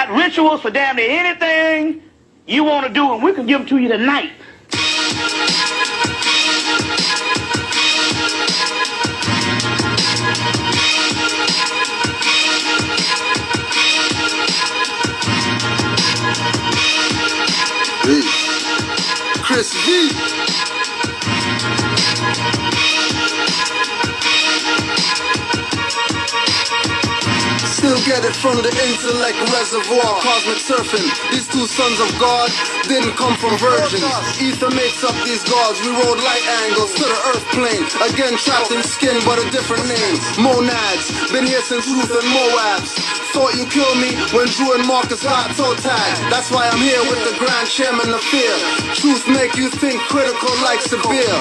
got rituals for damn near anything you want to do, and we can give them to you tonight. Hey, Chris V. Still get it from the intellect reservoir. Cosmic surfing, these two sons of God didn't come from virgins. Ether makes up these gods. We rode light angles to the earth plane. Again trapped in skin but a different name. Monads, been here since Ruth and Moabs. Thought you killed me when Drew and Marcus got toe tagged. That's why I'm here with the Grand Chairman of Fear. Truth make you think critical like severe.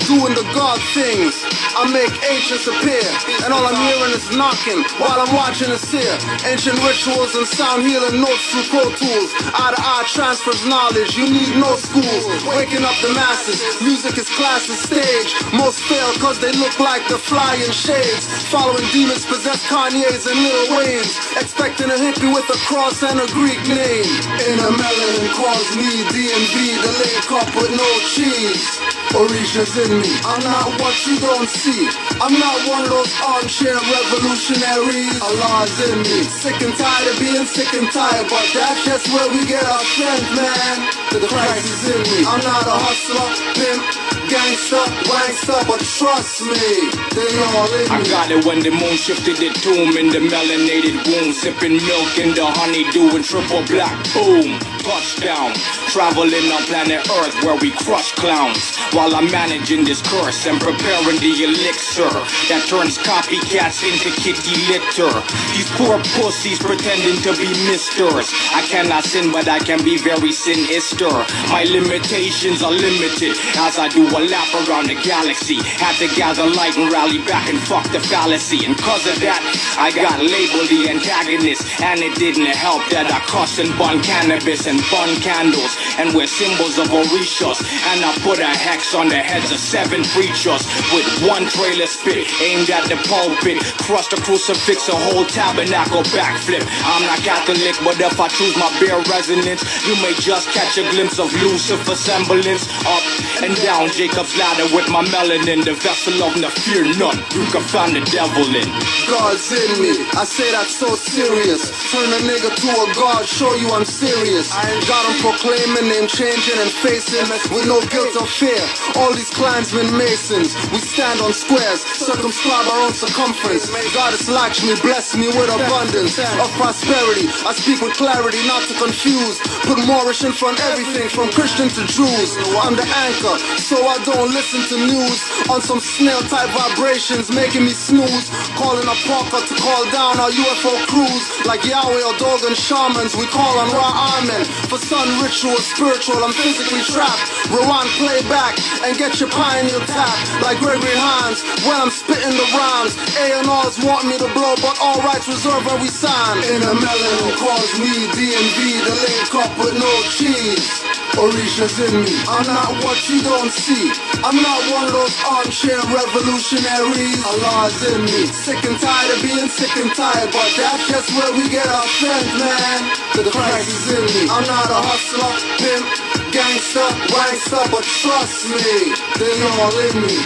Doing the God things, I make ancients appear. And all I'm hearing is knocking while I'm watching a seer. Ancient rituals and sound healing notes through Pro Tools. Eye to eye transfers knowledge, you need no schools. Waking up the masses, music is class and stage. Most fail cause they look like the flying shades. Following demons possess Kanye's and Lil Wayne's. Expecting a hippie with a cross and a Greek name. In a melanin calls me D&B, the late cup with no cheese. Orisha's in me, I'm not what you don't see. I'm not one of those armchair revolutionaries. Allah's in me, sick and tired of being sick and tired, but that's just where we get our strength, man. The Christ is in me. I'm not a hustler, pimp, gangster, wankster, but trust me, they all in me. I got it when the moon shifted the tomb in the melanated womb, sipping milk in the honeydew and triple black, boom, touchdown. Traveling on planet Earth where we crush clowns, while I'm managing this curse and preparing the elixir that turns copycats into kitty litter. These poor pussies pretending to be misters. I cannot sin, but I can be very sinister. My limitations are limited as I do a lap around the galaxy. Had to gather light and rally back and fuck the fallacy. And cause of that, I got labeled the antagonist. And it didn't help that I cuss and bun cannabis and bun candles and wear symbols of Orishas. And I put a hex on the heads of 7 preachers with one trailer spit aimed at the pulpit. Crush the crucifix, a whole tabernacle backflip. I'm not Catholic, but if I choose my bare resonance, you may just catch a glimpse of Lucifer's semblance. Up and down Jacob's ladder with my melanin, the vessel of no fear none. You can find the devil in. God's in me, I say that so serious. Turn a nigga to a god, show you I'm serious. I ain't got him proclaiming, name changing and facing with no guilt or fear. All these clansmen masons, we stand on squares, circumscribe our own circumference. Goddess Lakshmi bless me with abundance of prosperity. I speak with clarity, not to confuse. Put Morish in front everything from Christian to Jews. I'm the anchor, so I don't listen to news on some snail type vibrations making me snooze. Calling a Parker to call down our UFO crews. Like Yahweh or Dogan shamans, we call on Ra Amen. For sun ritual, spiritual, I'm physically trapped. Rewind, play back, and get your pioneer tap. Like Gregory Hines, when I'm spitting the rhymes. A&Rs want me to blow, but all rights reserved when we sign. In a melanin calls me D&B, the link up with no cheese. Orisha's in me, I'm not what you don't see. I'm not one of those armchair revolutionaries. Allah's in me, sick and tired of being sick and tired, but that's just where we get our strength, man. The Christ is in me, I'm not a hustler, pimp, gangster, wankster, but trust me, they all in me.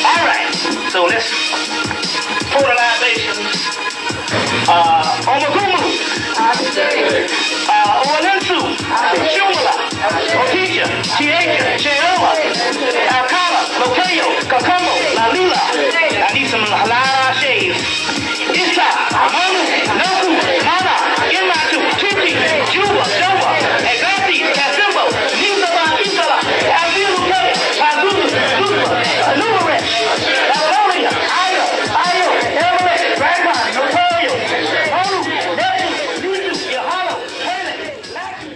Alright, so let's pour the libations Omagumu, Owalensu, Shumala, Otisha, Chiaja, Cheola, Alcala, Locayo, Kakambo, Lalila. I need some halal shades. Issa, Manu, Naku, Mana, Imatu, Chichi, Juba, Jova, Agati, Kasimbo, Nisala, Isala, Abilu, Pazuzu, Zuba, Anumaresh, Aloria, Ayo, Everett, Ragman, Notorio, Olu, Nebu, Yuzu, Yahalo, Pele, Laku.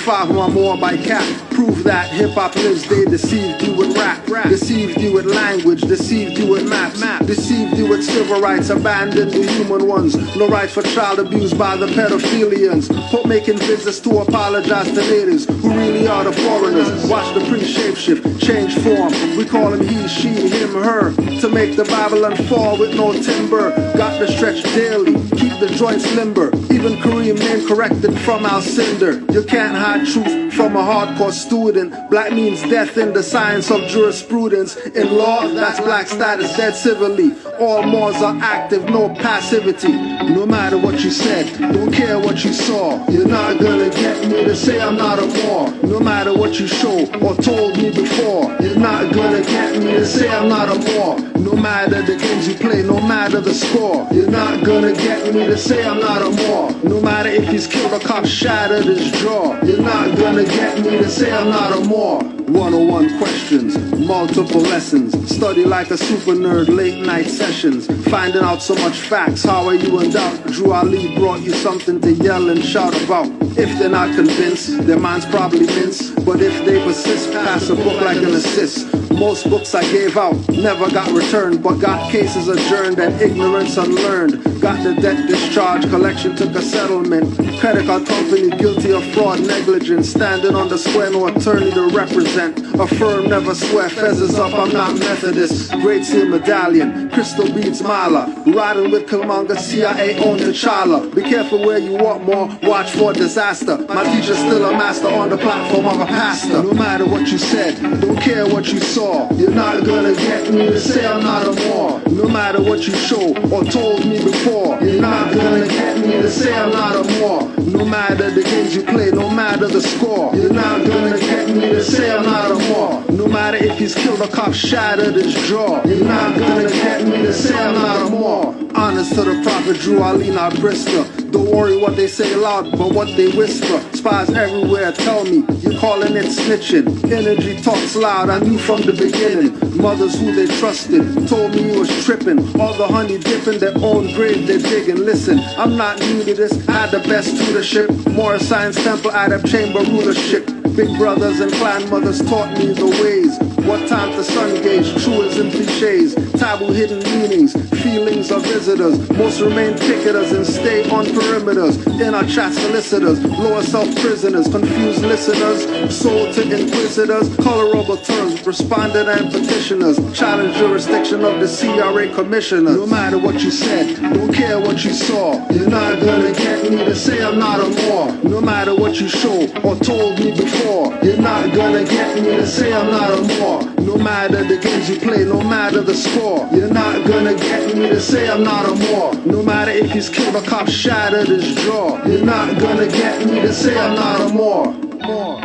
5 or more by cap. Prove that hip-hop lives, they deceived you with rap, deceived you with language, deceived you with maps, deceived you with civil rights, abandoned the human ones. No rights for child abuse by the pedophilians. Hope making visits to apologize to natives who really are the foreigners. Watch the pre-shapeshift, change form. We call him he, she, him, her. To make the Babylon fall with no timber. Got to stretch daily, keep the joints limber. Even Kareem name corrected from our cinder. You can't hide truth from a hardcore student. Black means death in the science of jurisprudence. In law, that's black status, dead civilly. All Moors are active, no passivity. No matter what you said, don't care what you saw. You're not gonna get me to say I'm not a Moor. No matter what you show or told me before. You're not gonna get me to say I'm not a Moor. No matter the games you play, no matter the score. You're not gonna get me to say I'm not a Moor. No matter if he's killed or cop shattered his jaw. You're not gonna get me to say I'm not a Moor. 101 questions, multiple lessons. Study like a super nerd, late night sessions. Finding out so much facts, how are you in doubt? Drew Ali brought you something to yell and shout about. If they're not convinced, their minds probably mince. But if they persist, pass a book like an assist. Most books I gave out never got returned, but got cases adjourned and ignorance unlearned. Got the debt discharged, collection took a settlement. Credit card company guilty of fraud, negligence. Standing on the square, no attorney to represent. A firm never swear, feathers up, I'm not Methodist. Great Seal medallion, crystal beads mala. Riding with Killmonger, CIA owned T'Challa. Be careful where you walk more, watch for disaster. My teacher's still a master on the platform of a pastor. No matter what you said, don't care what you saw. You're not gonna get me to say I'm not a Moor. No matter what you show or told me before. You're not gonna get me to say I'm not a Moor. No matter the games you play, no matter the score. You're not gonna get me to say I'm not a Moor. No matter if he's killed or cop shattered his jaw. You're not gonna get me to say I'm not a Moor. Honest to the prophet Drew Ali, not Bristol. Don't worry what they say loud, but what they whisper. Spies everywhere tell me, you're calling it snitching. Energy talks loud, I knew from the beginning. Mothers who they trusted told me you was tripping. All the honey dipping, their own grave they're digging. Listen, I'm not new to this, I had the best tutorship. Moorish Science Temple, Adab Chamber rulership. Big brothers and clan mothers taught me the ways. What time to sun gauge, truism cliches. Taboo hidden meanings, feelings of visitors. Most remain picketers and stay on perimeters. In our chat solicitors, lower self prisoners. Confused listeners, sold to inquisitors. Colorable terms, respondent and petitioners. Challenge jurisdiction of the CRA commissioners. No matter what you said, don't care what you saw. You're not gonna get me to say I'm not a Moor. No matter what you show or told me before. You're not gonna get me to say I'm not a Moor. No matter the games you play, no matter the score. You're not gonna get me to say I'm not a Moor. No matter if he's killed or cop shattered his jaw. You're not gonna get me to say I'm not a Moor. More.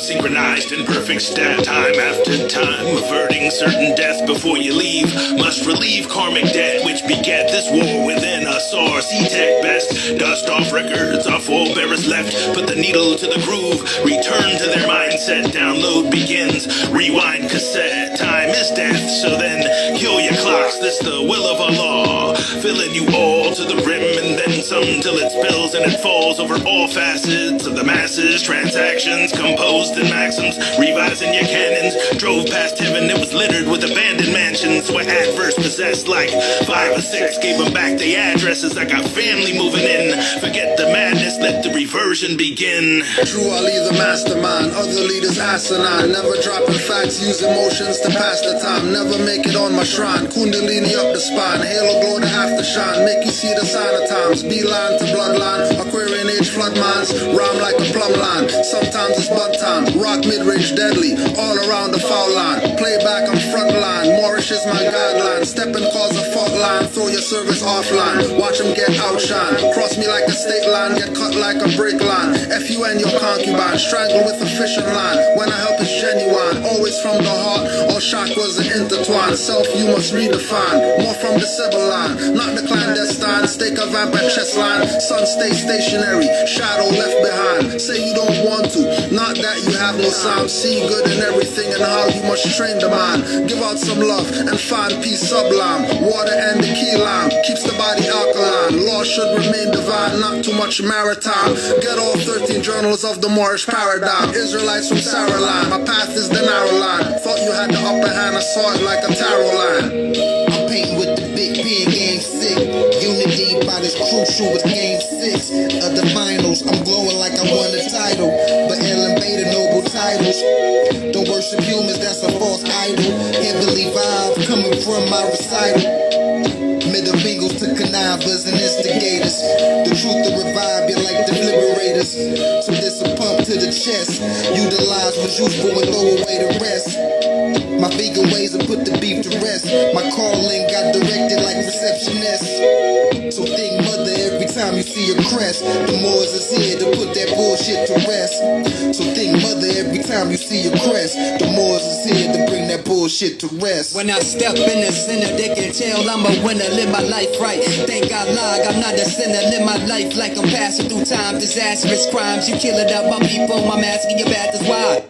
Synchronized in perfect stat, time after time, averting certain death before you leave. Must relieve karmic debt which beget this war within us. Or C-Tech best, dust off records, our forebearers left. Put the needle to the groove, return to their mindset. Download begins, rewind cassette. Time is death, so then kill your clocks. This the will of Allah, filling you all to the rim and then some till it spills and it falls over all facets of the masses. Transactions composed in maxims, revising your cannons. Drove past heaven, it was littered with abandoned mansions where adverse possessed like 5 or 6. Gave them back their addresses, I got family moving in. Forget the madness, let the reversion begin. Drew Ali the mastermind, other leaders asinine. Never dropping facts, use emotions to pass the time. Never make it on my shrine, kundalini up the spine. Halo glow to aftershine, make you see the sign of times. Beeline to bloodline, Aquarian age flood mines, rhyme like a plumb line. Sometimes it's bud time, rock mid-range deadly, all around the foul line. Playback on front line, Morish is my guideline. Step and cause a fault line, throw your service offline. Watch them get outshine, cross me like a state line, get cut like a break line. FU and your concubine, strangle with a fishing line. When I help it's genuine, always from the heart, all chakras are intertwined. Self you must redefine, more from the Sibylline, not the clandestine. Stake a vamp at chest line, sun stay stationary, shadow left behind. Say you don't want to, not that you have no sound. See good in everything and how you must train the mind. Give out some love and find peace sublime. Water and the key lime keeps the body alkaline. Law should remain divine, not too much maritime. Get all 13 journals of the Moorish paradigm. Israelites from Sarah line, my path is the narrow line. Thought you had the upper hand, I saw it like a tarot line. I'm painting with the big P in game 6. Unity by this crucial with game 6 of the finals. I'm glowing like I won the title, but Ellen Beta noble titles. Don't worship humans, that's a false idol. Heavenly vibe coming from my recital. Middle fingers to connivers and instigators. The truth to revive you like the liberators. So this a pump to the chest. Utilize what's useful and throw away the rest. My vegan ways will put the beef to rest. My calling got directed like receptionist. So think mother every time you see a crest. The Moors is here to put that bullshit to rest. So think mother every time you see a crest. The Moors is here to bring that bullshit to rest. When I step in the center, they can tell I'm a winner, live my life right. Thank God, I'm not a sinner, live my life like I'm passing through time. Disastrous crimes, you killing up my people, I'm asking you back, that's why.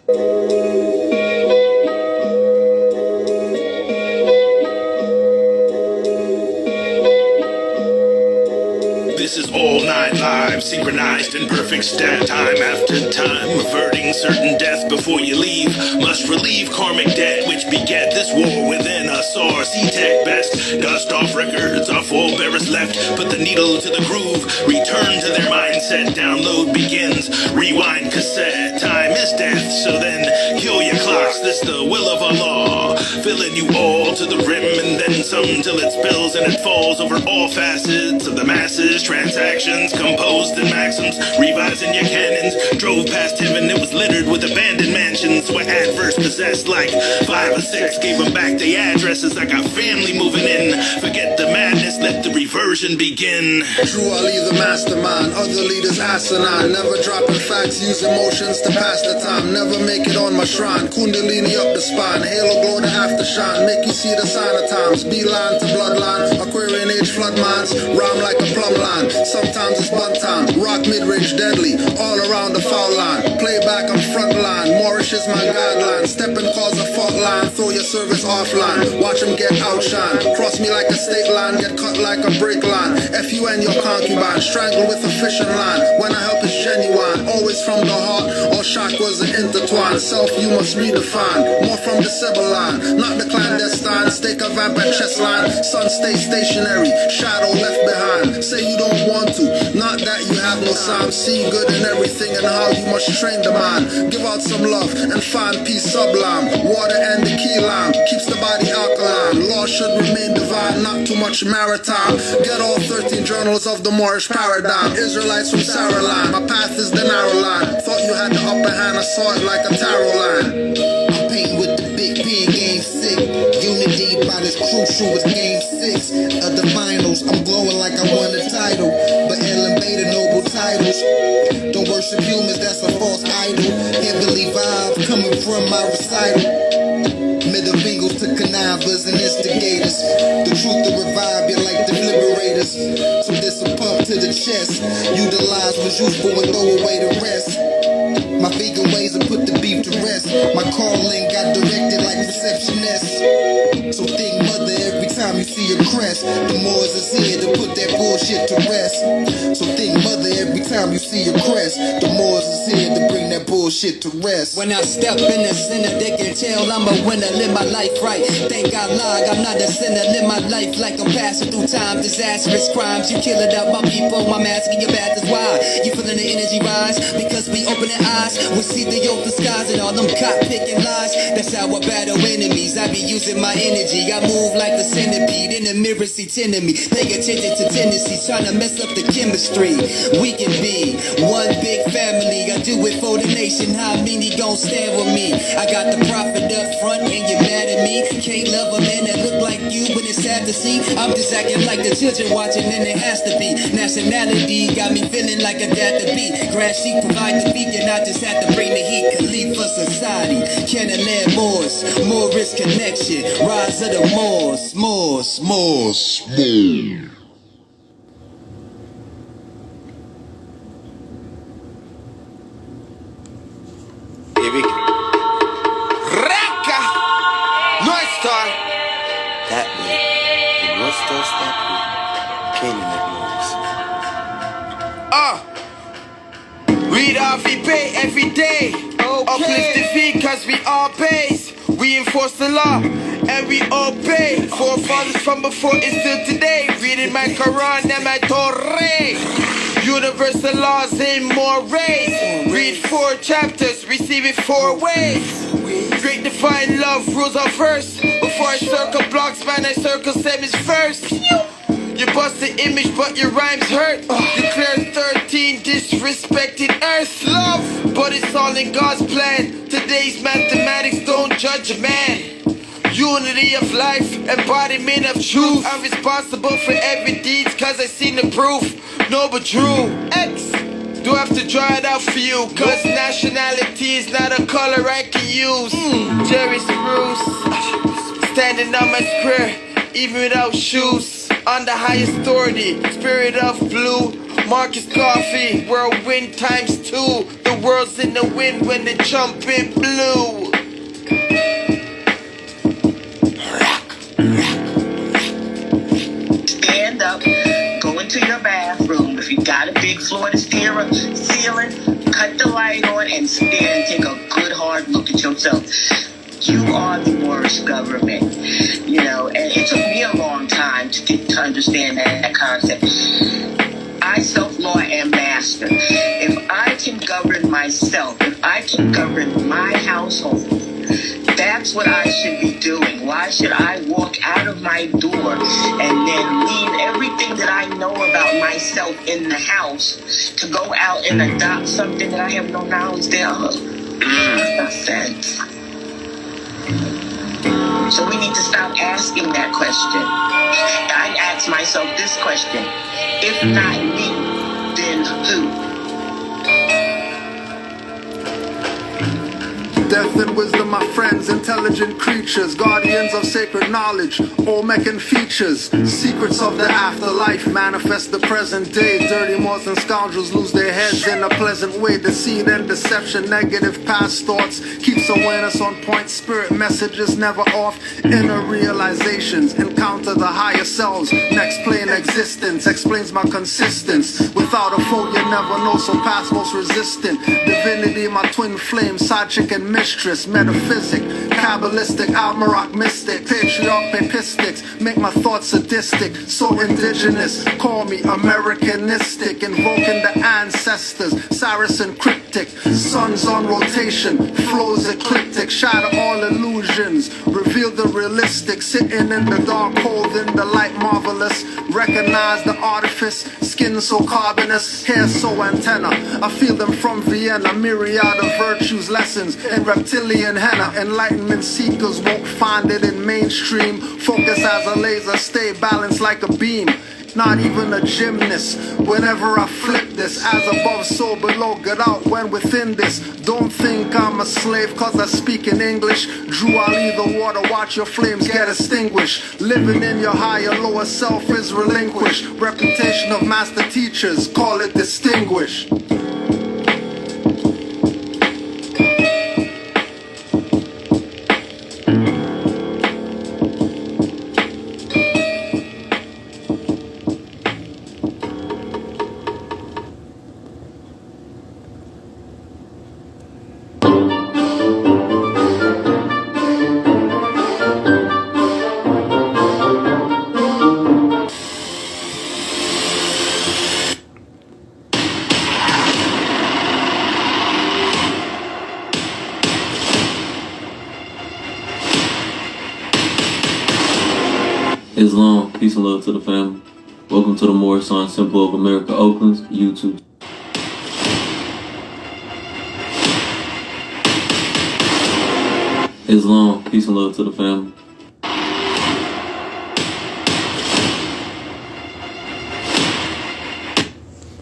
This is all night live, synchronized in perfect stat time after time, averting certain death before you leave. Must relieve karmic debt which beget this war within us, or C-Tech best. Dust off records, our forebearers left, put the needle to the groove, return to their mindset, download begins, rewind cassette, time is death, so then kill your clocks, this the will of Allah, filling you all to the rim and then some till it spills and it falls over all facets of the masses. Transactions composed in maxims, revising your canons. Drove past heaven, it was littered with abandoned mansions where adverse possessed like 5 or 6. Gave them back their addresses, I got family moving in. Forget the madness, let the reversion begin. True Ali the mastermind, other leaders asinine. Never dropping facts, use emotions to pass the time. Never make it on my shrine, kundalini up the spine. Halo glow to aftershine, make you see the sign of times. Beeline to bloodline, Aquarian age flood mines. Rhyme like a plumb line, sometimes it's bun time. Rock mid-range deadly, all around the foul line. Playback on front line, Morish is my guideline. Step and cause a fault line, throw your service offline. Watch them get outshine, cross me like a state line, get cut like a break line. FU and your concubine, strangle with a fishing line. When I help it's genuine, always from the heart, all chakras are intertwined. Self you must redefine, more from the Sibylline, not the clandestine. Stake a vamp at chest line, sun stay stationary, shadow left behind. Say you don't want to, not that you have no sound. See good in everything and how you must train the mind. Give out some love and find peace sublime. Water and the key lime keeps the body alkaline. Law should remain divine, not too much maritime. Get all 13 journals of the Moorish paradigm. Israelites from Sarah line, my path is the narrow line. Thought you had the upper hand, I saw it like a tarot line. I'm painting with the big P in game 6. Unity by this crucial with game 6 of the finals. I'm glowing like I won the title, but Ellen Beta noble titles. Don't worship humans, that's a false idol. Heavenly vibe coming from my recital. Middle fingers to connivers and instigators. The truth to revive you like the liberators. So this a pump to the chest. Utilize what's useful and throw away the rest. My vegan ways will put the beef to rest. My calling got directed like receptionist. So think mother every time you see a crest. The Moors is here to put that bullshit to rest. So think mother every time you see a crest. The Moors is here to bring that bullshit to rest. When I step in the center, they can tell I'm a winner, live my life right. Thank God, I'm not a sinner, live my life like I'm passing through time. Disastrous crimes, you killing up my people, I'm asking you back, that's why. You feeling the energy rise, because we opening eyes. We see the open skies and all them cop picking lies. That's how I battle enemies, I be using my energy. I move like the centipede in the mirror, see tendency tending me. Pay attention to tendencies, trying to mess up the chemistry. We can be one big family. I do it for the nation. How many gon' stand with me? I got the profit up front and you're mad at me. Can't love a man that look like you when it's sad to see. I'm just acting like the children watching and it has to be. Nationality got me feeling like a dad to be. Grass sheep provide the beacon, I just had to bring the heat. Khalifa society, Canaanland Moors, Morish connection, rise of the Moors, Moors, Moors, Moors. Raka! North Star! That way. The North Star's that way. Canaanland Moors. Read off we pay every day. Uplift the fee cause we all pays. We enforce the law and we obey. Forefathers from before is still today. Reading my Quran and my Torah. Universal laws in Morish. Read 4 chapters, receive it 4 ways. Great divine love rules our verse. Before I circle blocks, man, I circle semis first. You bust the image, but your rhymes hurt. You clear 13 disrespected earth. Love, but it's all in God's plan. Today's mathematics don't judge a man. Unity of life, embodiment of truth. I'm responsible for every deed, cause I seen the proof. No but true. X, do I have to draw it out for you? Cause nationality is not a color I can use. Jerry Spruce, standing on my square, even without shoes. On the highest authority, spirit of blue. Marcus Coffee, whirlwind times 2. The world's in the wind when the trumpet blew. Stand up, go into your bathroom. If you got a big floor to ceiling, cut the light on and stand and take a good hard look at yourself. You are the Moorish government, you know, and it took me a long time to get to understand that concept. I self-law am master. If I can govern myself, if I can govern my household, that's what I should be doing. Why should I walk out of my door and then leave everything that I know about myself in the house to go out and adopt something that I have no knowledge thereof? No sense. So we need to stop asking that question. I ask myself this question: if not me, then who? Death and wisdom, my friends, intelligent creatures, guardians of sacred knowledge, Olmec features, secrets of the afterlife, manifest the present day. Dirty Moors and scoundrels lose their heads in a pleasant way. Deceit and deception, negative past thoughts, keeps awareness on point. Spirit messages never off. Inner realizations, encounter the higher selves. Next plane existence explains my consistence. Without a foe, you never know, so past most resistant. Divinity, my twin flame, side chick and mistress, metaphysic, Kabbalistic, Almaroc mystic, patriarch, papistics, make my thoughts sadistic, so indigenous, call me Americanistic, invoking the ancestors, Saracen cryptic, suns on rotation, flows ecliptic, shatter all illusions, reveal the realistic, sitting in the dark, holding the light marvelous, recognize the artifice, skin so carbonous, hair so antenna, I feel them from Vienna, myriad of virtues, lessons, and reptilian henna, enlightenment seekers won't find it in mainstream. Focus as a laser, stay balanced like a beam. Not even a gymnast. Whenever I flip this, as above, so below. Get out when within this. Don't think I'm a slave, cause I speak in English. Drew Ali the water, watch your flames get extinguished. Living in your higher, lower self is relinquished. Reputation of master teachers, call it distinguished. Islam, peace and love to the family. Welcome to the Moorish Science Temple of America, Oakland's YouTube. Islam, peace and love to the family.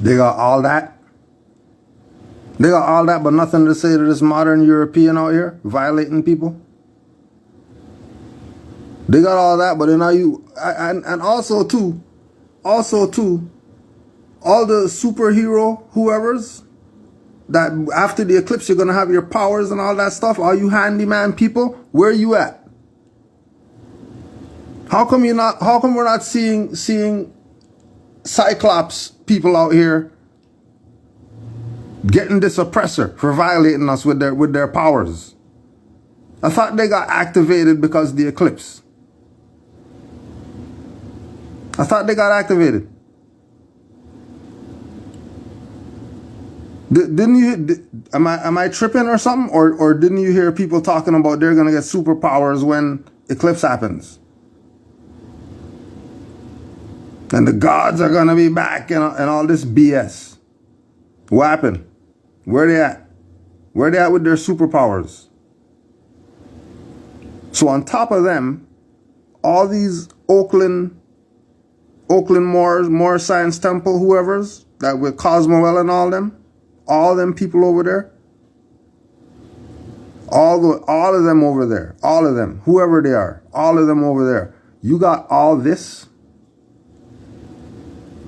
They got all that. They got all that, but nothing to say to this modern European out here violating people. They got all that, but then are you, and also too, all the superhero whoever's that after the eclipse you're gonna have your powers and all that stuff. All you handyman people, where are you at? How come we're not seeing Cyclops people out here getting this oppressor for violating us with their powers? I thought they got activated because of the eclipse. I thought they got activated. Didn't you? Am I tripping or something? Or didn't you hear people talking about they're gonna get superpowers when eclipse happens? And the gods are gonna be back and all this BS. What happened? Where they at? Where they at with their superpowers? So on top of them, all these Oakland Moorish Science Temple, whoever's that with Cozmo and all them people over there, all of them over there, all of them, whoever they are, all of them over there. You got all this.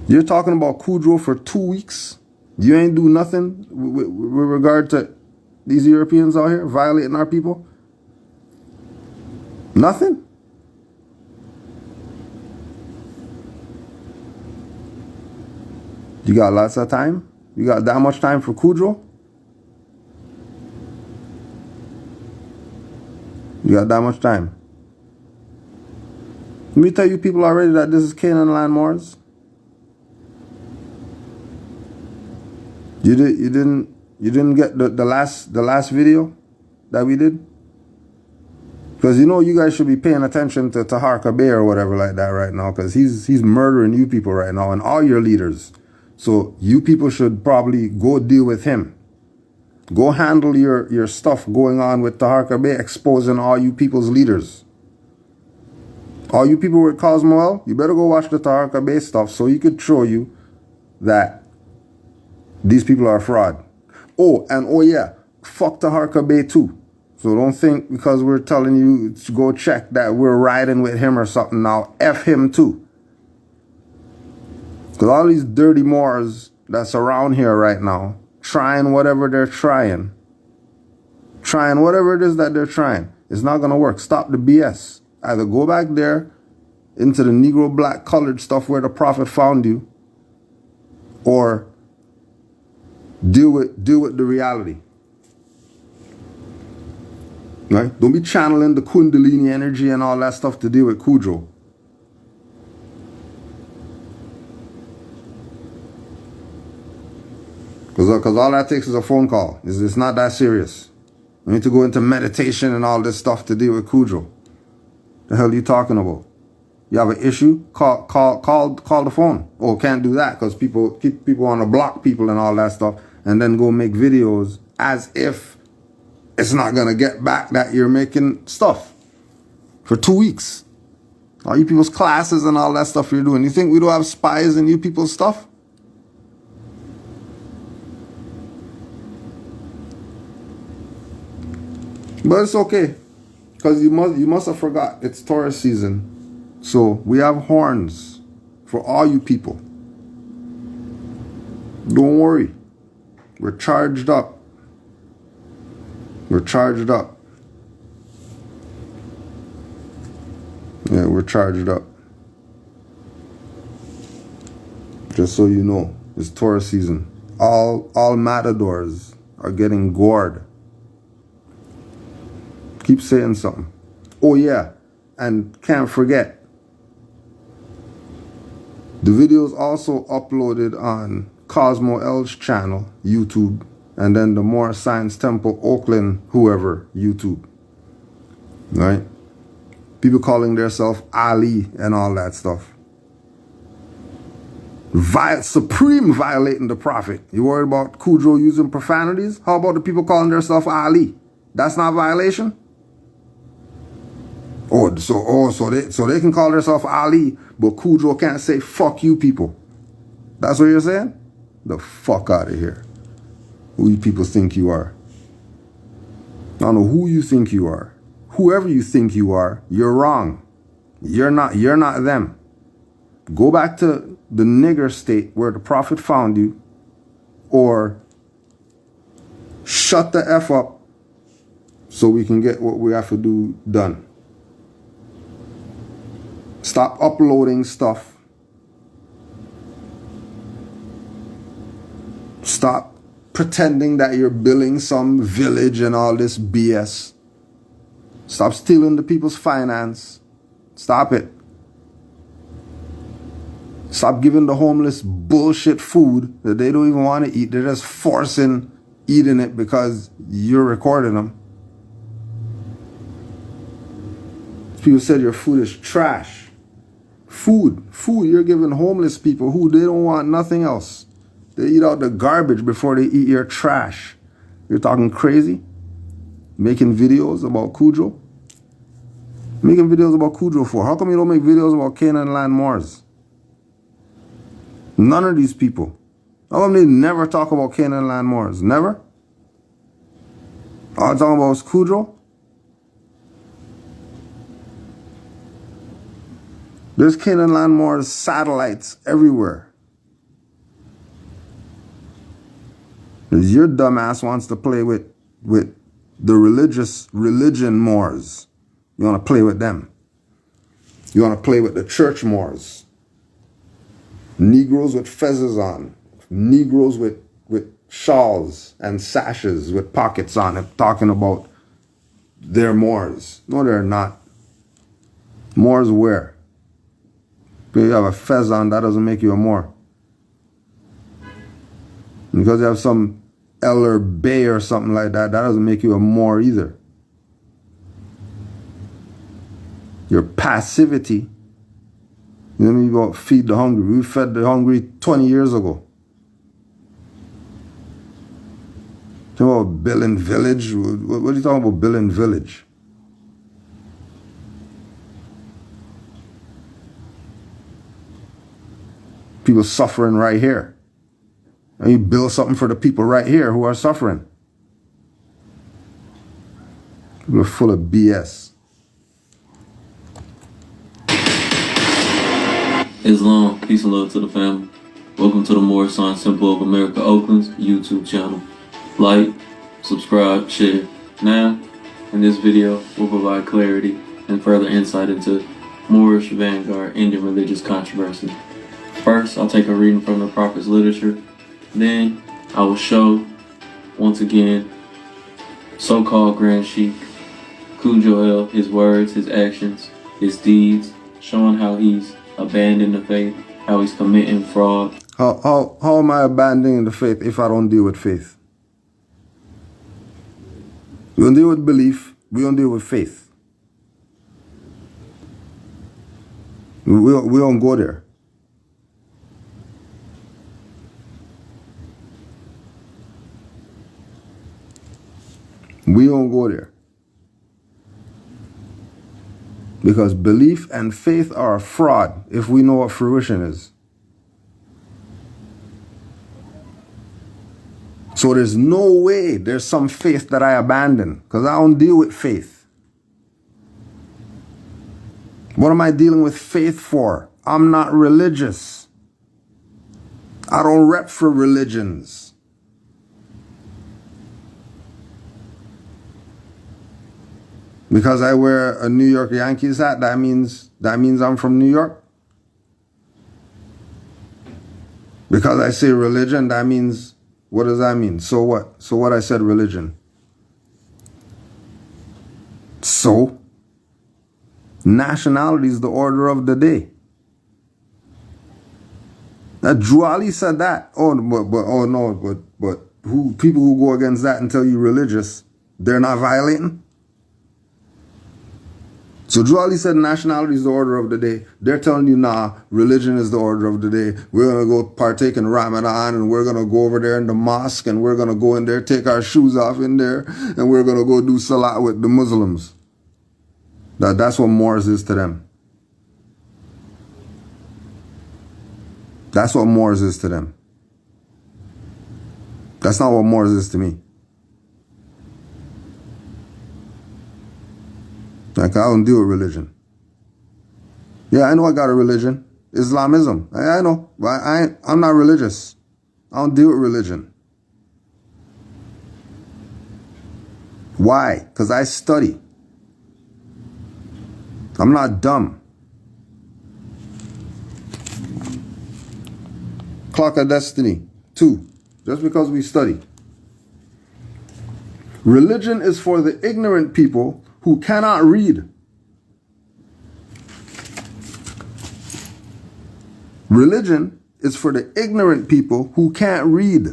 You're talking about Cudjoe for 2 weeks. You ain't do nothing with regard to these Europeans out here violating our people. Nothing. You got lots of time? You got that much time for Cudjoe? You got that much time? Let me tell you people already that this is Canaanland Moors. You didn't get the last video that we did? Because you know you guys should be paying attention to Taharka Bey or whatever like that right now, because he's murdering you people right now and all your leaders. So you people should probably go deal with him. Go handle your stuff going on with Taharka Bey, exposing all you people's leaders. All you people with Cosmo, you better go watch the Taharka Bey stuff so he could show you that these people are a fraud. Oh, and oh yeah, fuck Taharka Bey too. So don't think because we're telling you to go check that we're riding with him or something now. F him too. Because all these dirty Moors that's around here right now, trying whatever they're trying whatever it is that they're trying, it's not going to work. Stop the BS. Either go back there into the Negro black colored stuff where the Prophet found you, or deal with the reality. Right? Don't be channeling the Kundalini energy and all that stuff to deal with Cudjoe. Because all that takes is a phone call. It's not that serious. You need to go into meditation and all this stuff to deal with Cudjoe. The hell are you talking about? You have an issue? Call the phone. Oh, can't do that because people want to block people and all that stuff, and then go make videos as if it's not gonna get back that you're making stuff for 2 weeks. All you people's classes and all that stuff you're doing. You think we don't have spies in you people's stuff? But it's okay, because you must have forgot it's Taurus season. So we have horns for all you people. Don't worry. We're charged up. We're charged up. Yeah, we're charged up. Just so you know, it's Taurus season. All matadors are getting gored. Keep saying something. Oh yeah, and can't forget, the video is also uploaded on Cosmo L's channel, YouTube, and then the Moorish Science Temple, Oakland, whoever, YouTube. Right? People calling themselves Ali and all that stuff. Supreme violating the prophet. You worried about Cozmo using profanities? How about the people calling themselves Ali? That's not violation? So they can call themselves Ali, but Cozmo can't say fuck you people. That's what you're saying? The fuck out of here. Who you people think you are? I don't know who you think you are. Whoever you think you are, you're wrong. You're not them. Go back to the nigger state where the prophet found you, or shut the F up so we can get what we have to do done. Stop uploading stuff. Stop pretending that you're building some village and all this BS. Stop stealing the people's finance. Stop it. Stop giving the homeless bullshit food that they don't even want to eat. They're just forcing eating it because you're recording them. People said your food is trash. Food you're giving homeless people who they don't want nothing else. They eat out the garbage before they eat your trash. You're talking crazy? Making videos about Cozmo? Making videos about Cozmo for? How come you don't make videos about Canaanland Moors? None of these people. How come they never talk about Canaanland Moors? Never? All I'm talking about is Cozmo? There's Canaanland Moors satellites everywhere. Your dumbass wants to play with the religion Moors. You want to play with them. You want to play with the church Moors. Negroes with fezzes on. Negroes with shawls and sashes with pockets on it, talking about they're Moors. No, they're not. Moors where? If you have a fez on, that doesn't make you a Moor. Because you have some Eller Bay or something like that, that doesn't make you a Moor either. Your passivity. You know what I mean about feed the hungry. We fed the hungry 20 years ago. Talking about building village. What are you talking about building village? People suffering right here. And you build something for the people right here who are suffering. People are full of BS. Islam, peace and love to the family. Welcome to the Morish Symbol of America Oakland's YouTube channel. Like, subscribe, share. Now, in this video, we'll provide clarity and further insight into Moorish vanguard Indian religious controversy. First, I'll take a reading from the Prophet's literature. Then, I will show, once again, so-called Grand Sheikh, Cozmo, his words, his actions, his deeds, showing how he's abandoned the faith, how he's committing fraud. How am I abandoning the faith if I don't deal with faith? We don't deal with belief, we don't deal with faith. We don't go there. We don't go there. Because belief and faith are a fraud if we know what fruition is. So there's no way there's some faith that I abandon because I don't deal with faith. What am I dealing with faith for? I'm not religious. I don't rep for religions. Because I wear a New York Yankees hat, that means I'm from New York. Because I say religion, that means, what does that mean? So what? So what I said religion. So, nationality is the order of the day. Now, Drew Ali said that. But who people who go against that and tell you religious, they're not violating? So Drew Ali said nationality is the order of the day. They're telling you, nah, religion is the order of the day. We're going to go partake in Ramadan, and we're going to go over there in the mosque, and we're going to go in there, take our shoes off in there, and we're going to go do salat with the Muslims. That's what Moors is to them. That's what Moors is to them. That's not what Moors is to me. Like, I don't deal with religion. Yeah, I know I got a religion. Islamism. I know. But I'm not religious. I don't deal with religion. Why? Because I study. I'm not dumb. Clock of Destiny 2. Just because we study. Religion is for the ignorant people who cannot read. Religion is for the ignorant people who can't read.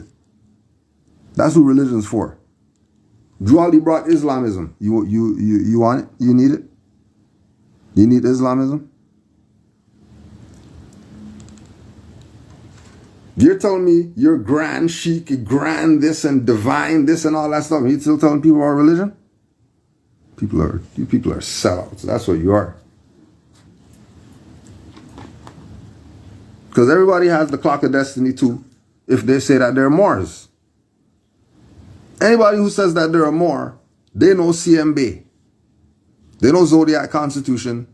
That's who religion's for. Drew Ali brought Islamism. You want it? You need it? You need Islamism? You're telling me you're grand chic, grand this and divine this and all that stuff. And you're still telling people about religion? You people are sellouts. That's what you are. Because everybody has the clock of destiny too, if they say that they're Moors. Anybody who says that they're a Moor, they know CMB. They know Zodiac Constitution.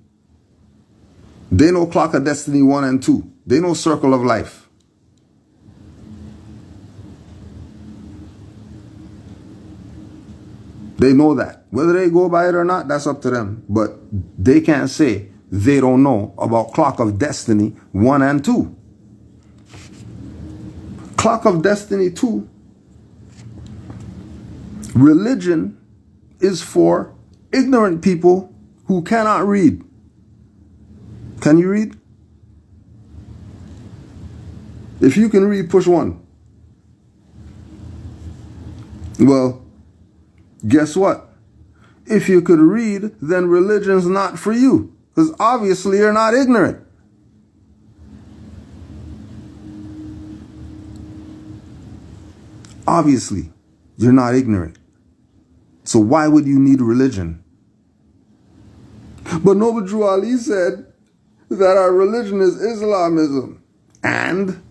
They know clock of destiny 1 and 2. They know circle of life. They know that. Whether they go by it or not, that's up to them. But they can't say they don't know about Clock of Destiny 1 and 2. Clock of Destiny 2, religion is for ignorant people who cannot read. Can you read? If you can read, push 1. Well, guess what? If you could read, then religion's not for you. Because obviously you're not ignorant. Obviously, you're not ignorant. So why would you need religion? But Noble Drew Ali said that our religion is Islamism. And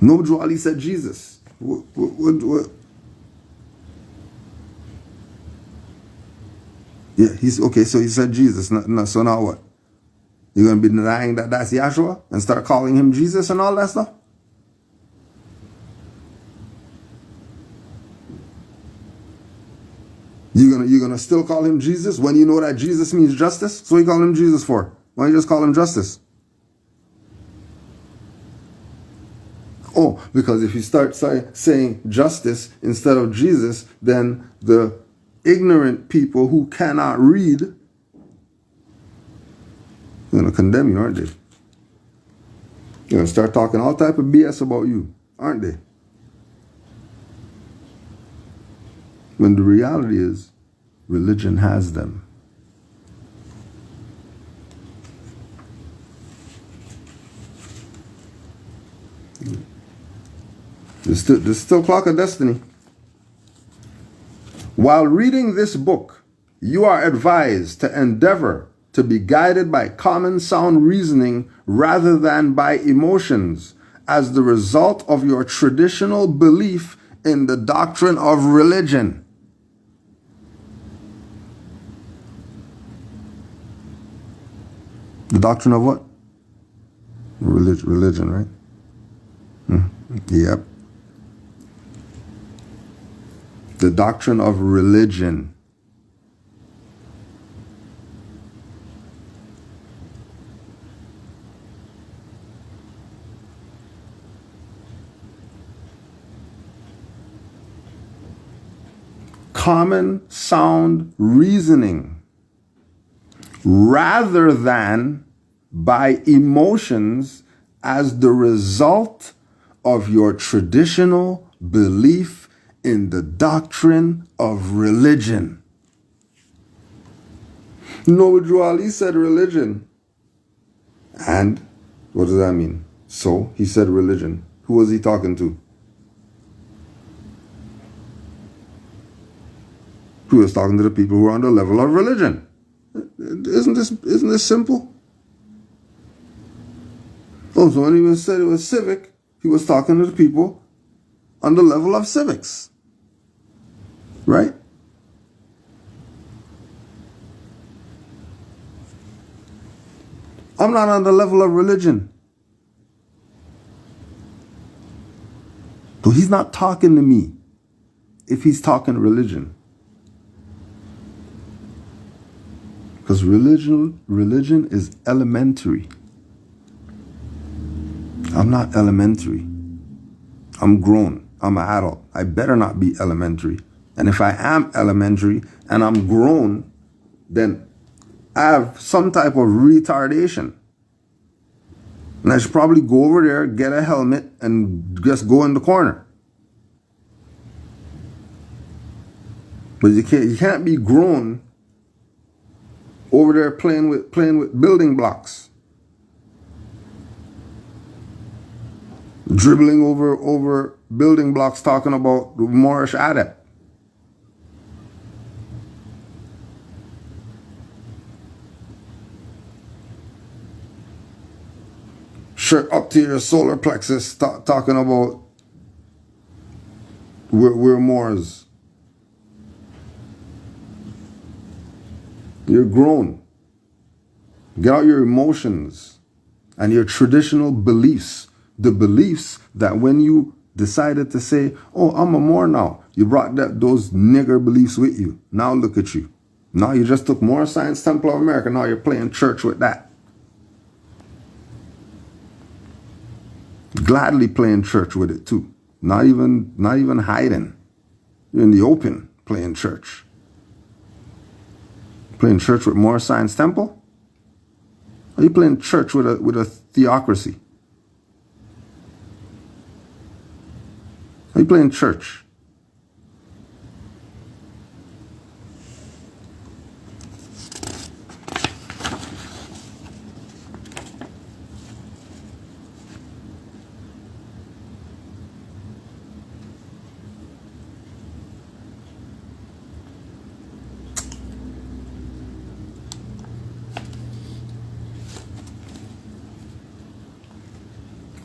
Noble Drew Ali said Jesus. What? Yeah, he's okay. So he said Jesus. So now what? You're going to be denying that that's Yahshua and start calling him Jesus and all that stuff? You're gonna still call him Jesus when you know that Jesus means justice? So what you call him Jesus for? Why don't you just call him justice? Oh, because if you start saying justice instead of Jesus, then the ignorant people who cannot read are going to condemn you, aren't they? They're going to start talking all type of BS about you, aren't they? When the reality is, religion has them. There's still Clock of Destiny. While reading this book, you are advised to endeavor to be guided by common sound reasoning rather than by emotions as the result of your traditional belief in the doctrine of religion. The doctrine of what? Religion, right? Yep. The doctrine of religion. Common sound reasoning rather than by emotions as the result of your traditional belief in the doctrine of religion. Noble Drew Ali said religion. And what does that mean? So he said religion. Who was he talking to? He was talking to the people who are on the level of religion. Isn't this simple? Oh, so when he said it was civic, he was talking to the people on the level of civics. Right? I'm not on the level of religion. So he's not talking to me if he's talking religion. Because religion is elementary. I'm not elementary. I'm grown. I'm an adult. I better not be elementary. And if I am elementary and I'm grown, then I have some type of retardation. And I should probably go over there, get a helmet, and just go in the corner. But you can't be grown over there playing with building blocks. Dribbling over building blocks talking about the Moorish adept. Shirt up to your solar plexus talking about we're Moors. You're grown. Get out your emotions and your traditional beliefs. The beliefs that when you decided to say, oh, I'm a Moor now, you brought those nigger beliefs with you. Now look at you. Now you just took Moor Science Temple of America. Now you're playing church with that. Gladly playing church with it too. Not even hiding. You're in the open playing church. Playing church with Moor Science Temple? Are you playing church with a theocracy? Are you playing church?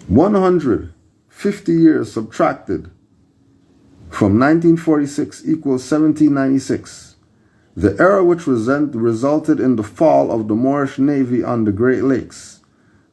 150 years subtracted from 1946 equals 1796, the era which resulted in the fall of the Moorish navy on the Great Lakes.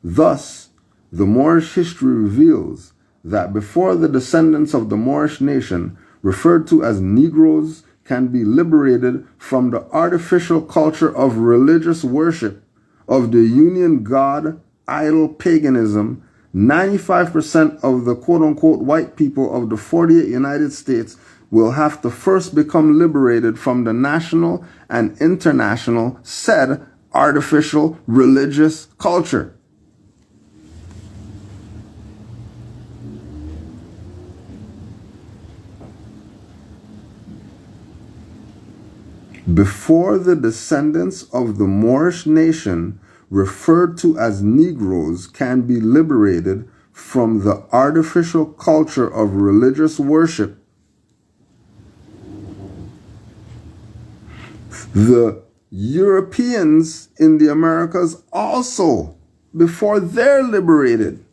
Thus, the Moorish history reveals that before the descendants of the Moorish nation, referred to as Negroes, can be liberated from the artificial culture of religious worship of the Union God idol paganism, 95% of the quote-unquote white people of the 48 United States will have to first become liberated from the national and international said artificial religious culture. Before the descendants of the Moorish nation, referred to as Negroes, can be liberated from the artificial culture of religious worship, the Europeans in the Americas also, before they're liberated,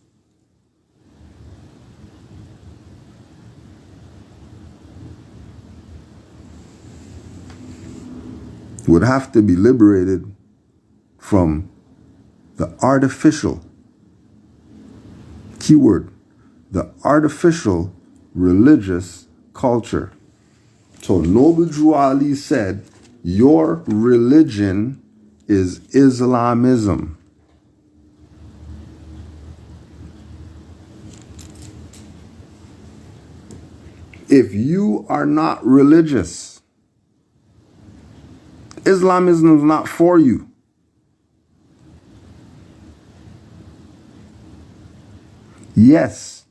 would have to be liberated from the artificial, keyword, the artificial religious culture. So Noble Drew Ali said, your religion is Islamism. If you are not religious, Islamism is not for you. Yes,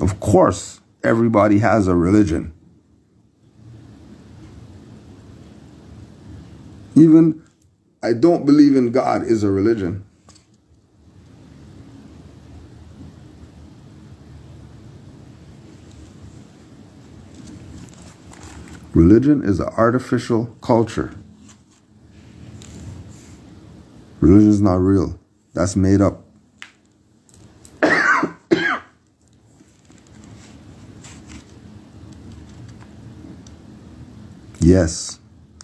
of course, everybody has a religion. Even I don't believe in God is a religion. Religion is an artificial culture. Religion is not real. That's made up. Yes,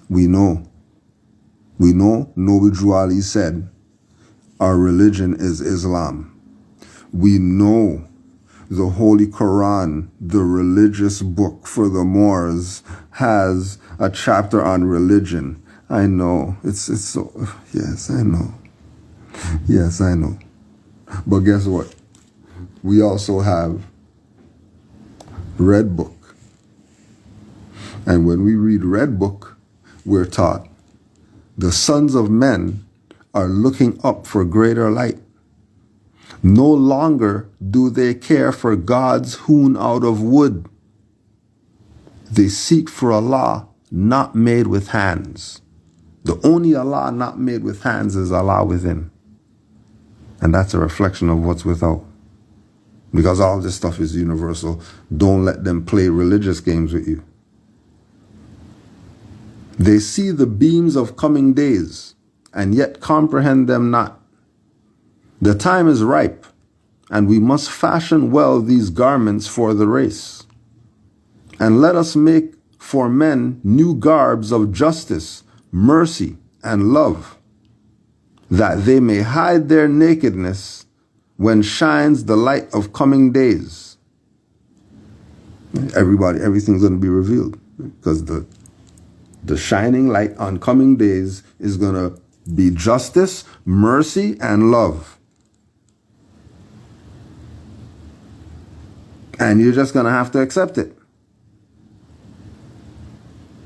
we know. We know Noble Drew Ali said our religion is Islam. We know the Holy Quran, the religious book for the Moors, has a chapter on religion. I know. It's so, yes, I know. Yes, I know. But guess what? We also have Red Book. And when we read Red Book, we're taught the sons of men are looking up for greater light. No longer do they care for gods hewn out of wood. They seek for Allah not made with hands. The only Allah not made with hands is Allah within. And that's a reflection of what's without. Because all this stuff is universal. Don't let them play religious games with you. They see the beams of coming days, and yet comprehend them not. The time is ripe, and we must fashion well these garments for the race. And let us make for men new garbs of justice, mercy, and love, that they may hide their nakedness when shines the light of coming days. Everything's going to be revealed, because the shining light on coming days is going to be justice, mercy, and love. And you're just going to have to accept it.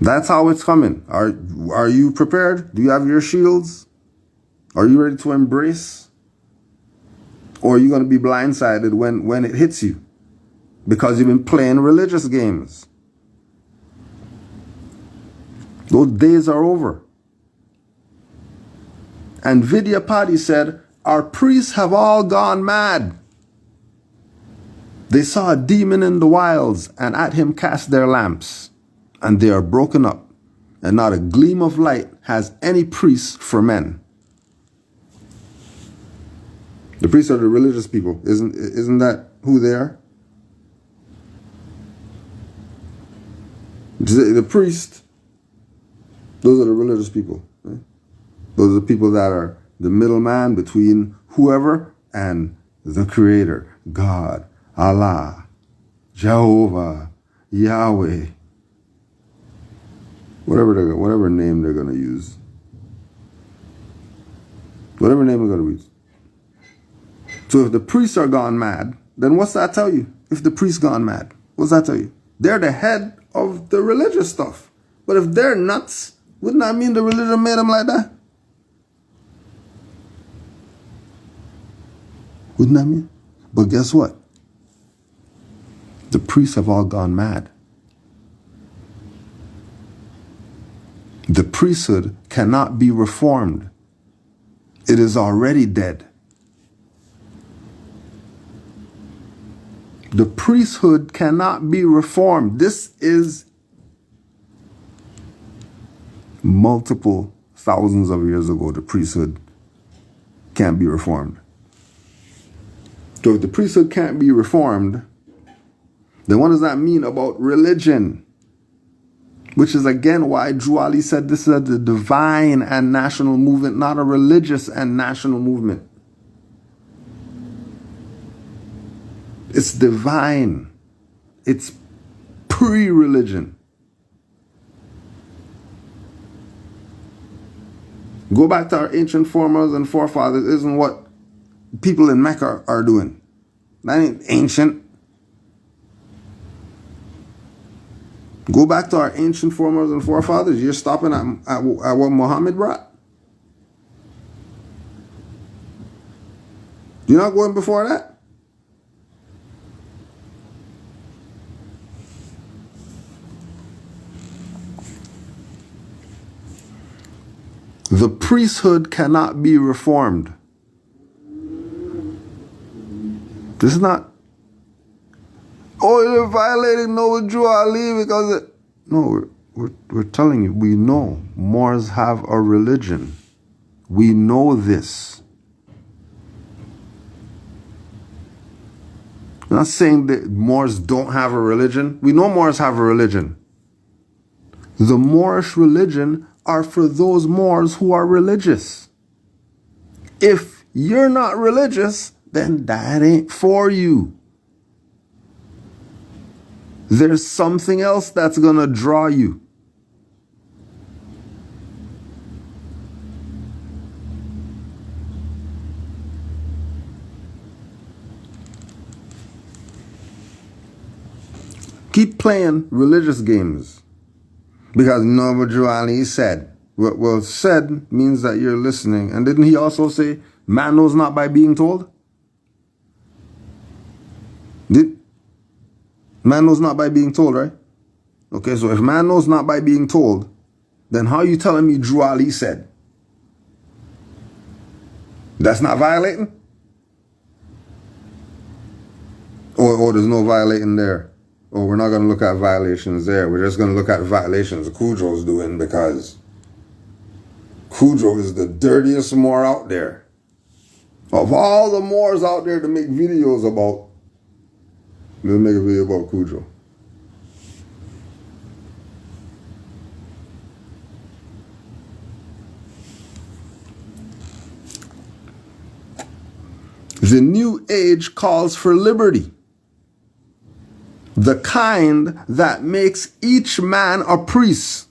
That's how it's coming. Are you prepared? Do you have your shields? Are you ready to embrace? Or are you going to be blindsided when it hits you? Because you've been playing religious games. Those days are over. And Vidyapati said, our priests have all gone mad. They saw a demon in the wilds and at him cast their lamps, and they are broken up, and not a gleam of light has any priest for men. The priests are the religious people. Isn't that who they are? The priest, those are the religious people. Right? Those are the people that are the middleman between whoever and the Creator, God, Allah, Jehovah, Yahweh, whatever name they're going to use. Whatever name they're going to use. So if the priests are gone mad, then what's that tell you? If the priests gone mad, what's that tell you? They're the head of the religious stuff. But if they're nuts, wouldn't that mean the religion made them like that? Wouldn't that mean? But guess what? The priests have all gone mad. The priesthood cannot be reformed. It is already dead. The priesthood cannot be reformed. This is multiple thousands of years ago. The priesthood can't be reformed. So if the priesthood can't be reformed, then what does that mean about religion? Which is again why Drew Ali said this is a divine and national movement, not a religious and national movement. It's divine. It's pre-religion. Go back to our ancient foremothers and forefathers isn't what people in Mecca are doing. That ain't ancient. Go back to our ancient foremothers and forefathers. You're stopping at what Muhammad brought. You're not going before that. priesthood cannot be reformed. This is not, oh, you're violating Noble Drew Ali because it. No, we're telling you, we know Moors have a religion. We know this. I'm not saying that Moors don't have a religion. We know Moors have a religion. The Moorish religion are for those Moors who are religious. If you're not religious, then that ain't for you. There's something else that's gonna draw you. Keep playing religious games. Because Noble Drew Ali said, well, said means that you're listening. And didn't he also say, man knows not by being told? Man knows not by being told, right? Okay, so if man knows not by being told, then how are you telling me Drew Ali said? That's not violating? Or there's no violating there? Or we're not going to look at violations there. We're just going to look at violations Cudjo's doing because Cudjo is the dirtiest Moor out there. Of all the Moors out there to make videos about, let's make a video about Cudjo. The new age calls for liberty. The kind that makes each man a priest,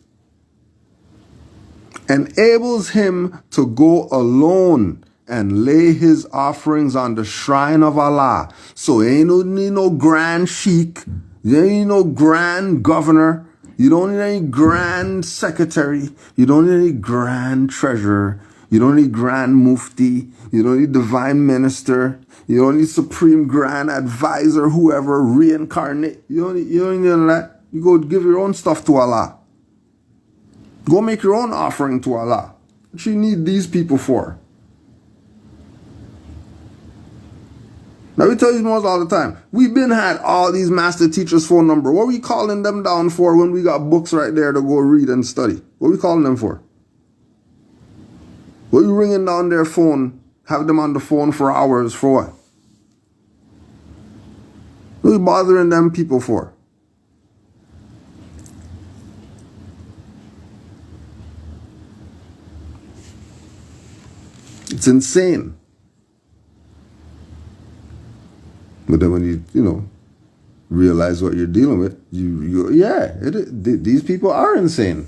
enables him to go alone and lay his offerings on the shrine of Allah. So you ain't need no grand sheikh, you ain't need no grand governor, you don't need any grand secretary, you don't need any grand treasurer, you don't need grand mufti, you don't need divine minister, you don't need supreme grand advisor, whoever, reincarnate. You don't need any of that. You go give your own stuff to Allah. Go make your own offering to Allah. What you need these people for? Now we tell these Moors all the time. We've been had all these master teachers' phone number. What are we calling them down for when we got books right there to go read and study? What are we calling them for? What are you ringing down their phone, have them on the phone for hours for what? What are you bothering them people for? It's insane. But then when you realize what you're dealing with, these people are insane.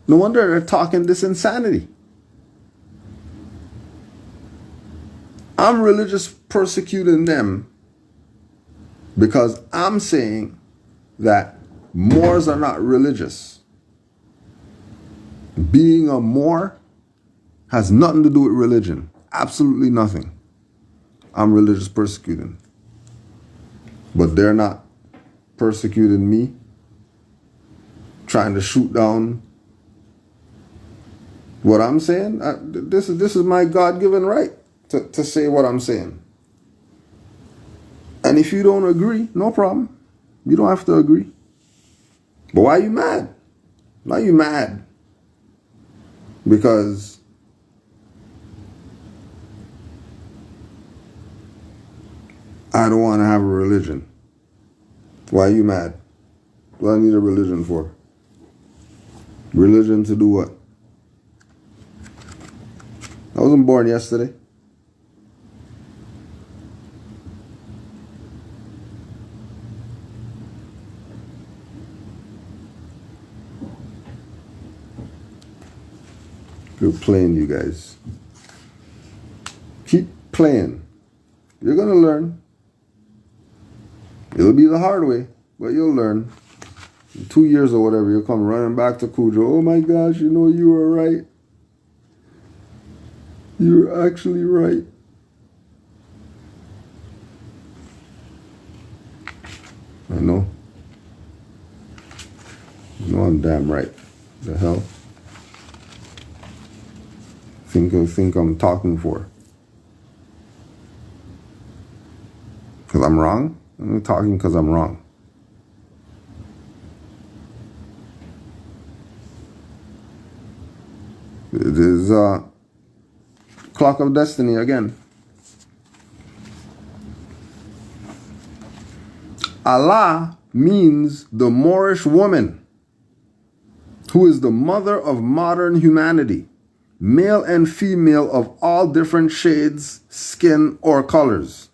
No wonder they're talking this insanity. I'm religious persecuting them because I'm saying that Moors are not religious. Being a Moor has nothing to do with religion. Absolutely nothing. I'm religious persecuting. But they're not persecuting me, trying to shoot down what I'm saying. This is my God-given right to say what I'm saying. And if you don't agree, no problem. You don't have to agree. But why are you mad? Why are you mad? Because I don't want to have a religion. Why are you mad? What do I need a religion for? Religion to do what? I wasn't born yesterday. You're playing, you guys. Keep playing. You're going to learn. It'll be the hard way, but you'll learn. In 2 years or whatever, you'll come running back to Cudjo. Oh my gosh, you were right. You were actually right. I know. You know I'm damn right. The hell? think I'm talking for. Because I'm wrong? I'm talking because I'm wrong. It is Clock of Destiny again. Allah means the Moorish woman, who is the mother of modern humanity, male and female of all different shades, skin, or colors.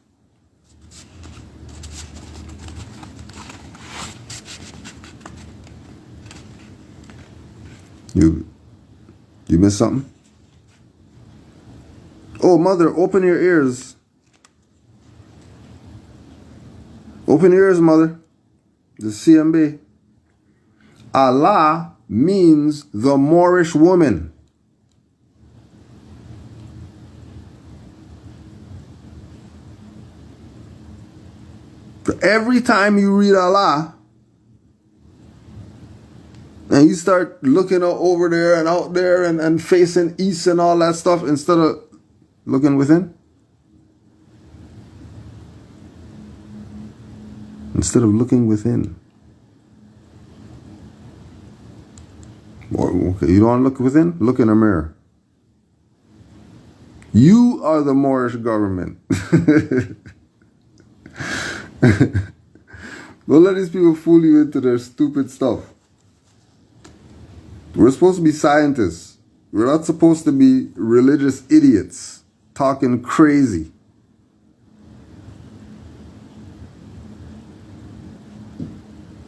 You missed something? Oh, mother, open your ears. Open your ears, mother. The CMB. Allah means the Moorish woman. Every time you read Allah, and you start looking over there and out there and facing east and all that stuff instead of looking within. Instead of looking within. Okay, you don't want to look within? Look in a mirror. You are the Moorish government. Don't let these people fool you into their stupid stuff. We're supposed to be scientists. We're not supposed to be religious idiots talking crazy.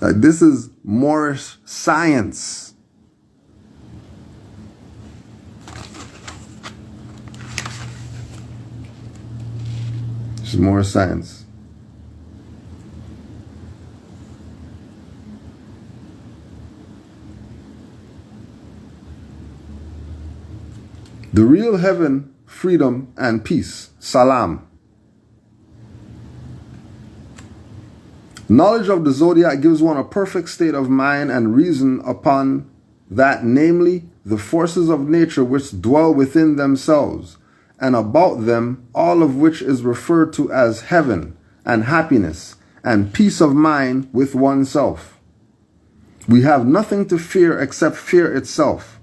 Like, this is Moorish science. This is Moorish science. The real heaven, freedom, and peace. Salam. Knowledge of the zodiac gives one a perfect state of mind and reason upon that, namely, the forces of nature which dwell within themselves, and about them, all of which is referred to as heaven, and happiness, and peace of mind with oneself. We have nothing to fear except fear itself.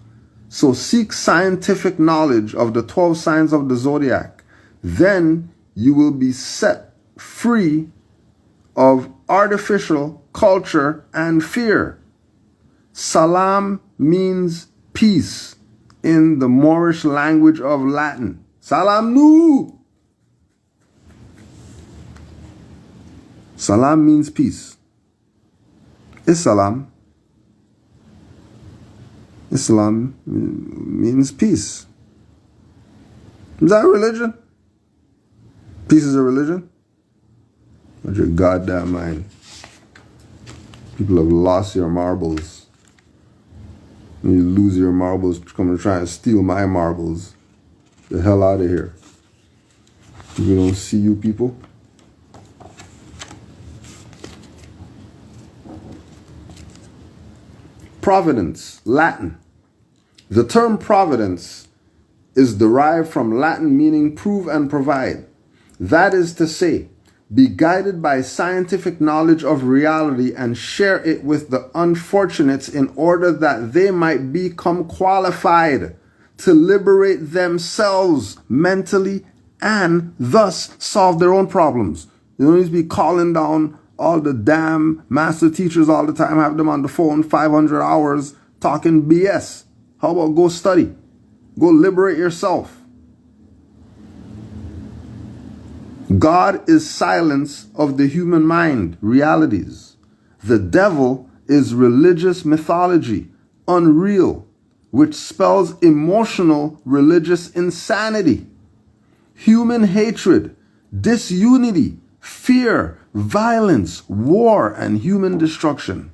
So seek scientific knowledge of the 12 signs of the zodiac. Then you will be set free of artificial culture and fear. Salam means peace in the Moorish language of Latin. Salam nu. Salam means peace. Islam means peace. Is that a religion? Peace is a religion? What's your goddamn mind? People have lost your marbles. When you lose your marbles, come and try and steal my marbles. The hell out of here. People don't see you people. Providence, Latin. The term providence is derived from Latin meaning prove and provide. That is to say, be guided by scientific knowledge of reality and share it with the unfortunates in order that they might become qualified to liberate themselves mentally and thus solve their own problems. You don't need to be calling down all the damn master teachers all the time, have them on the phone 500 hours talking BS. How about go study? Go liberate yourself. God is silence of the human mind, realities. The devil is religious mythology, unreal, which spells emotional religious insanity, human hatred, disunity, fear, violence, war, and human destruction.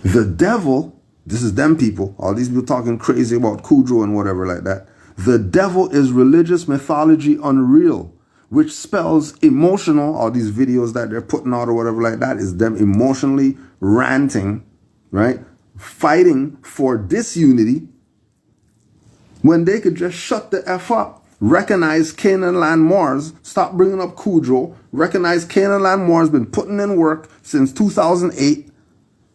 The devil, this is them people, all these people talking crazy about Cujo and whatever like that. The devil is religious mythology unreal, which spells emotional, all these videos that they're putting out or whatever like that is them emotionally ranting, right, fighting for disunity when they could just shut the F up, recognize Canaanland Moors, stop bringing up Cujo, recognize Canaanland Moors been putting in work since 2008.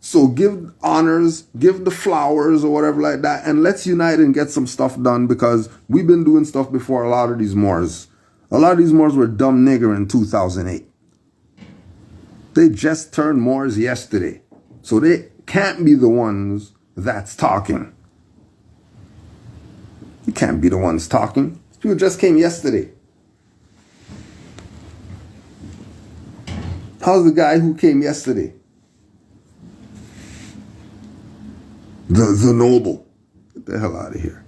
So give honors, give the flowers or whatever like that, and let's unite and get some stuff done, because we've been doing stuff before a lot of these Moors. A lot of these Moors were dumb nigger in 2008. They just turned Moors yesterday. So they can't be the ones that's talking. You can't be the ones talking. These people just came yesterday. How's the guy who came yesterday? The noble. Get the hell out of here.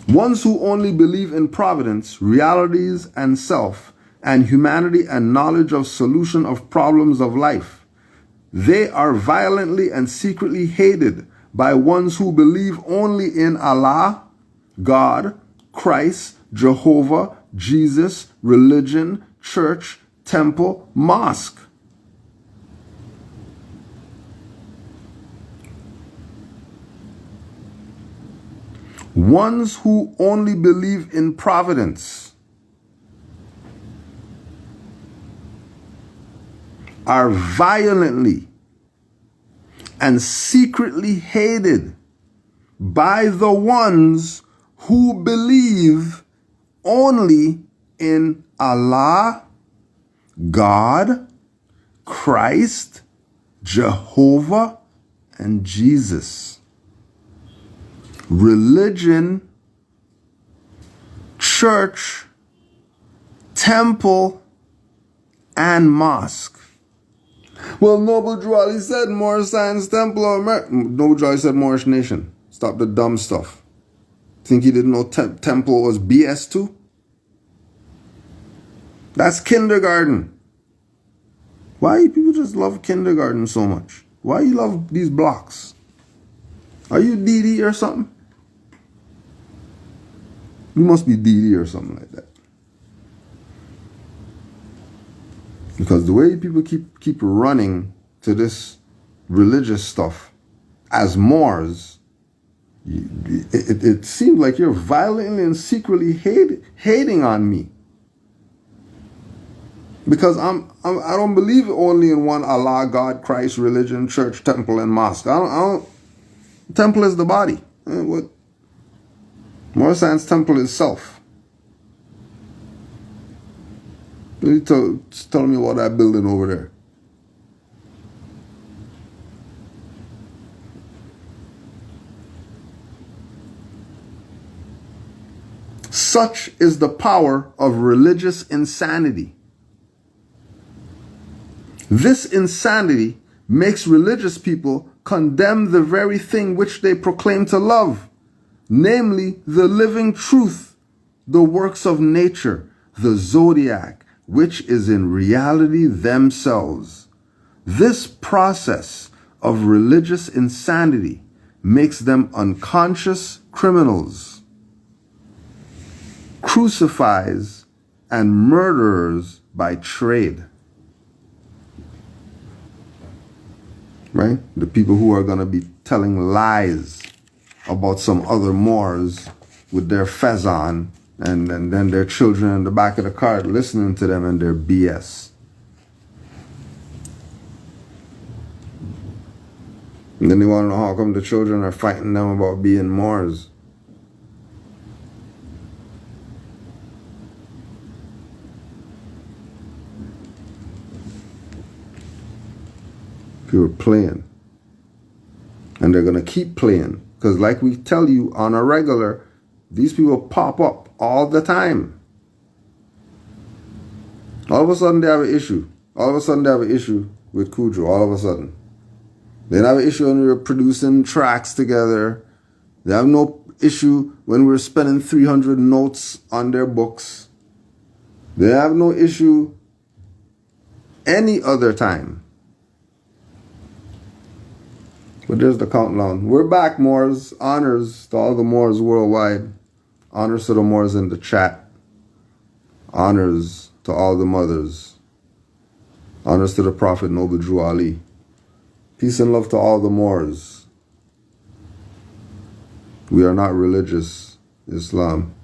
Ones who only believe in providence, realities and self, and humanity and knowledge of solution of problems of life. They are violently and secretly hated by ones who believe only in Allah, God, Christ, Jehovah, Jesus, religion, church, temple, mosque. Ones who only believe in providence are violently and secretly hated by the ones who believe only in Allah, God, Christ, Jehovah, and Jesus. Religion, church, temple, and mosque. Well, Noble Drew Ali said Moorish Science Temple of America. Noble Drew Ali said Moorish Nation. Stop the dumb stuff. Think he didn't know temple was BS too? That's kindergarten. Why you people just love kindergarten so much? Why you love these blocks? Are you DD or something? You must be DD or something like that. Because the way people keep running to this religious stuff as Moors, it seems like you're violently and secretly hating on me. Because I don't believe only in one Allah, God, Christ, religion, church, temple, and mosque. I don't. Temple is the body. What? Moorish Science temple is self. Tell me about that building over there. Such is the power of religious insanity. This insanity makes religious people condemn the very thing which they proclaim to love, namely the living truth, the works of nature, the zodiac, which is in reality themselves. This process of religious insanity makes them unconscious criminals, crucifies, and murderers by trade. Right? The people who are going to be telling lies about some other Moors with their fez on, and then their children in the back of the car listening to them and their BS. And then they want to know how come the children are fighting them about being Moors. People are playing. And they're going to keep playing. Because like we tell you on a regular, these people pop up all the time. All of a sudden they have an issue. All of a sudden they have an issue with Cujo. All of a sudden. They have an issue when we're producing tracks together. They have no issue when we're spending 300 notes on their books. They have no issue any other time. But there's the countdown. We're back, Moors. Honors to all the Moors worldwide. Honors to the Moors in the chat. Honors to all the mothers. Honors to the Prophet Noble Drew Ali. Peace and love to all the Moors. We are not religious Islam.